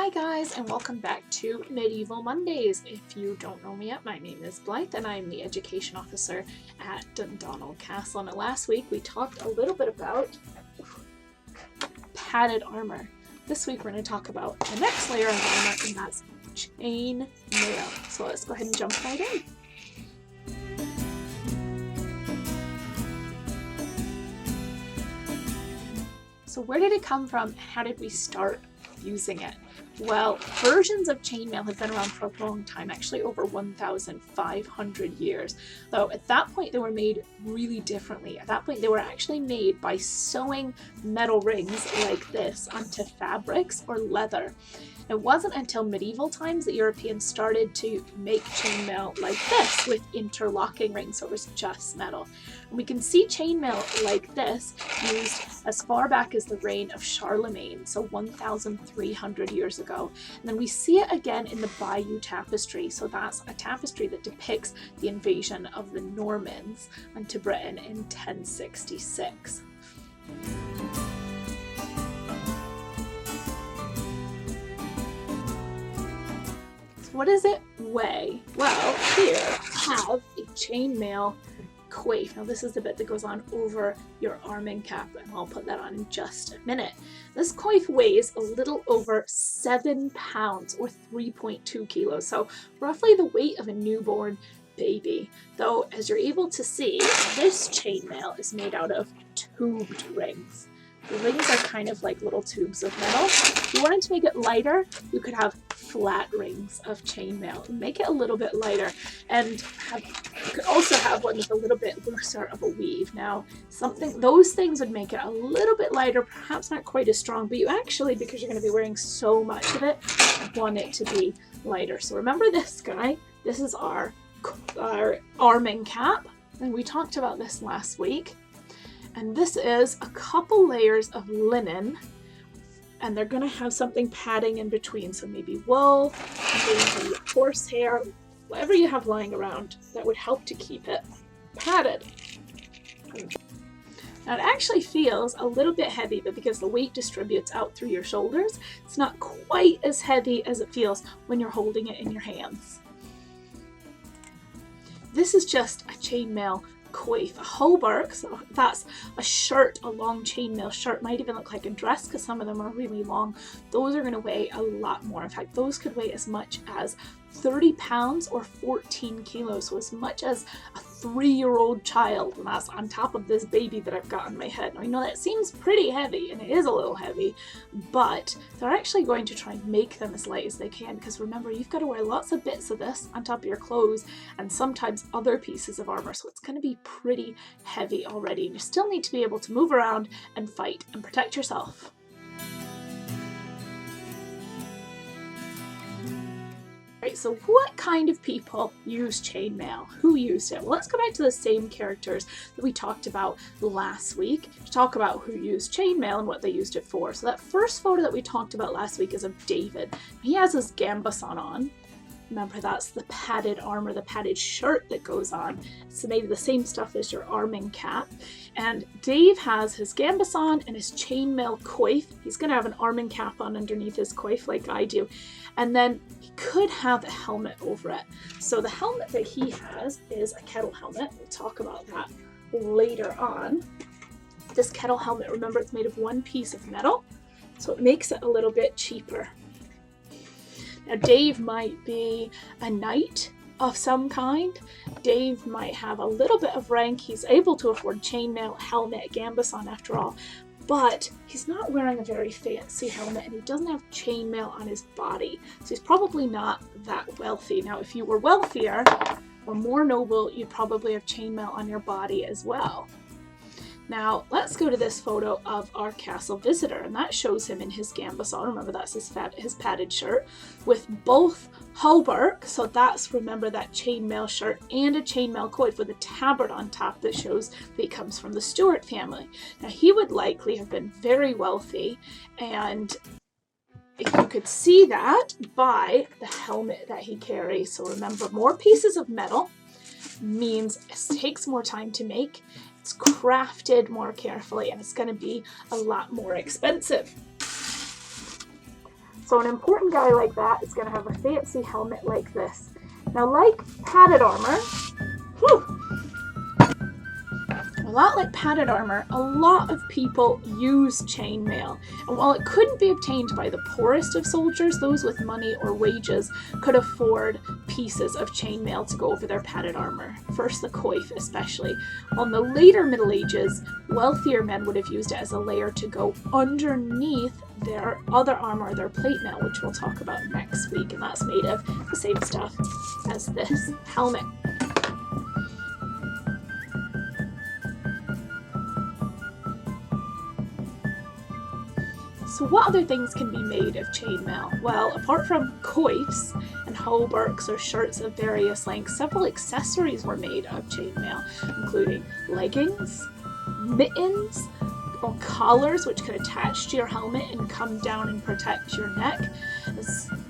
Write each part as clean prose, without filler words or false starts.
Hi guys, and welcome back to Medieval Mondays. If you don't know me yet, my name is Blythe and I'm the Education Officer at Dundonald Castle. And last week we talked a little bit about padded armor. This week we're going to talk about the next layer of armor, and that's chainmail. So let's go ahead and jump right in. So where did it come from and how did we start using it? Well, versions of chainmail have been around for a long time, actually over 1,500 years. Though at that point they were made really differently. At that point they were actually made by sewing metal rings like this onto fabrics or leather. It wasn't until medieval times that Europeans started to make chainmail like this with interlocking rings, so it was just metal. And we can see chainmail like this used as far back as the reign of Charlemagne, so 1,300 years ago. And then we see it again in the Bayeux Tapestry, so that's a tapestry that depicts the invasion of the Normans into Britain in 1066. What does it weigh? Well, here I have a chainmail coif. Now this is the bit that goes on over your arming cap, and I'll put that on in just a minute. This coif weighs a little over 7 pounds or 3.2 kilos, so roughly the weight of a newborn baby. Though, as you're able to see, this chainmail is made out of tubed rings. The rings are kind of like little tubes of metal. If you wanted to make it lighter, you could have flat rings of chainmail and make it a little bit lighter, and you could also have one with a little bit looser of a weave. Now, those things would make it a little bit lighter, perhaps not quite as strong, but you actually, because you're going to be wearing so much of it, want it to be lighter. So remember this guy. This is our arming cap, and we talked about this last week. And this is a couple layers of linen, and they're going to have something padding in between, so maybe wool, maybe horsehair, whatever you have lying around that would help to keep it padded. Now it actually feels a little bit heavy, but because the weight distributes out through your shoulders, it's not quite as heavy as it feels when you're holding it in your hands. This is just a chainmail coif, a hauberk, so that's a shirt, a long chainmail shirt. Might even look like a dress because some of them are really long. Those are going to weigh a lot more. In fact, those could weigh as much as 30 pounds or 14 kilos, so as much as a 3-year-old child, and that's on top of this baby that I've got on my head. Now, I know that seems pretty heavy, and it is a little heavy, but they're actually going to try and make them as light as they can, because remember, you've got to wear lots of bits of this on top of your clothes and sometimes other pieces of armor, so it's going to be pretty heavy already, and you still need to be able to move around and fight and protect yourself. Right, so what kind of people use chainmail? Who used it? Well, let's go back to the same characters that we talked about last week to talk about who used chainmail and what they used it for. So that first photo that we talked about last week is of David. He has his gambeson on. Remember, that's the padded armor, the padded shirt that goes on. So maybe the same stuff as your arming cap. And Dave has his gambeson and his chainmail coif. He's going to have an arming cap on underneath his coif like I do. And then he could have a helmet over it. So the helmet that he has is a kettle helmet. We'll talk about that later on. This kettle helmet, remember, it's made of one piece of metal, so it makes it a little bit cheaper. Now, Dave might be a knight of some kind. Dave might have a little bit of rank. He's able to afford chainmail, helmet, gambeson after all, but he's not wearing a very fancy helmet, and he doesn't have chainmail on his body, so he's probably not that wealthy. Now, if you were wealthier or more noble, you'd probably have chainmail on your body as well. Now, let's go to this photo of our castle visitor, and that shows him in his gambeson. Remember, that's his padded shirt with both hauberk, so that's, remember, that chainmail shirt, and a chainmail coif with a tabard on top that shows that he comes from the Stuart family. Now, he would likely have been very wealthy, and you could see that by the helmet that he carries. So remember, more pieces of metal means it takes more time to make. It's crafted more carefully, and it's going to be a lot more expensive. So an important guy like that is going to have a fancy helmet like this. Now, like padded armor, a lot like padded armor, a lot of people use chainmail. And while it couldn't be obtained by the poorest of soldiers, those with money or wages could afford pieces of chainmail to go over their padded armor. First the coif especially. While in the later Middle Ages, wealthier men would have used it as a layer to go underneath their other armor, their plate mail, which we'll talk about next week, and that's made of the same stuff as this helmet. So what other things can be made of chainmail? Well, apart from coifs and hauberks or shirts of various lengths, several accessories were made of chainmail, including leggings, mittens, or collars which could attach to your helmet and come down and protect your neck.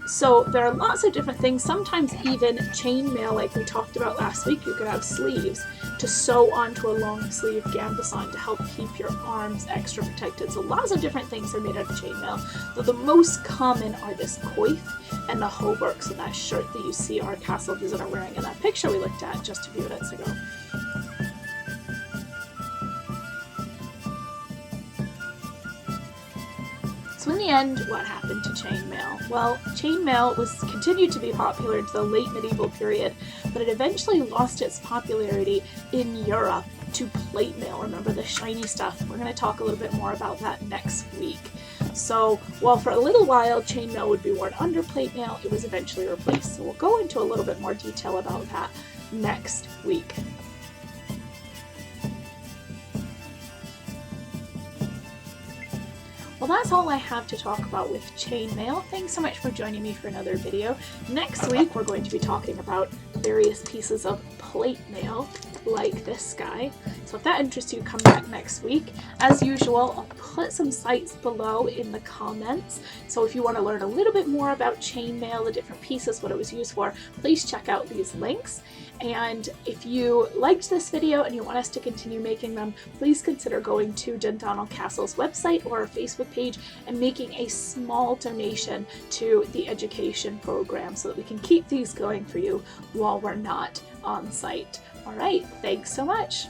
So there are lots of different things, sometimes even chainmail like we talked about last week. You could have sleeves to sew onto a long sleeve gambeson to help keep your arms extra protected. So lots of different things are made out of chainmail, though the most common are this coif and the hauberks and that shirt that you see our castle visitor wearing in that picture we looked at just a few minutes ago. So in the end, what happened to chainmail? Well, chainmail continued to be popular into the late medieval period, but it eventually lost its popularity in Europe to plate mail. Remember the shiny stuff? We're going to talk a little bit more about that next week. So while for a little while chainmail would be worn under plate mail, it was eventually replaced. So we'll go into a little bit more detail about that next week. Well, that's all I have to talk about with chainmail. Thanks so much for joining me for another video. Next week, we're going to be talking about various pieces of plate mail, like this guy. So if that interests you, come back next week. As usual, I'll put some sites below in the comments. So if you want to learn a little bit more about chainmail, the different pieces, what it was used for, please check out these links. And if you liked this video and you want us to continue making them, please consider going to Dundonald Castle's website or our Facebook page and making a small donation to the education program so that we can keep these going for you while we're not on site. All right, thanks so much.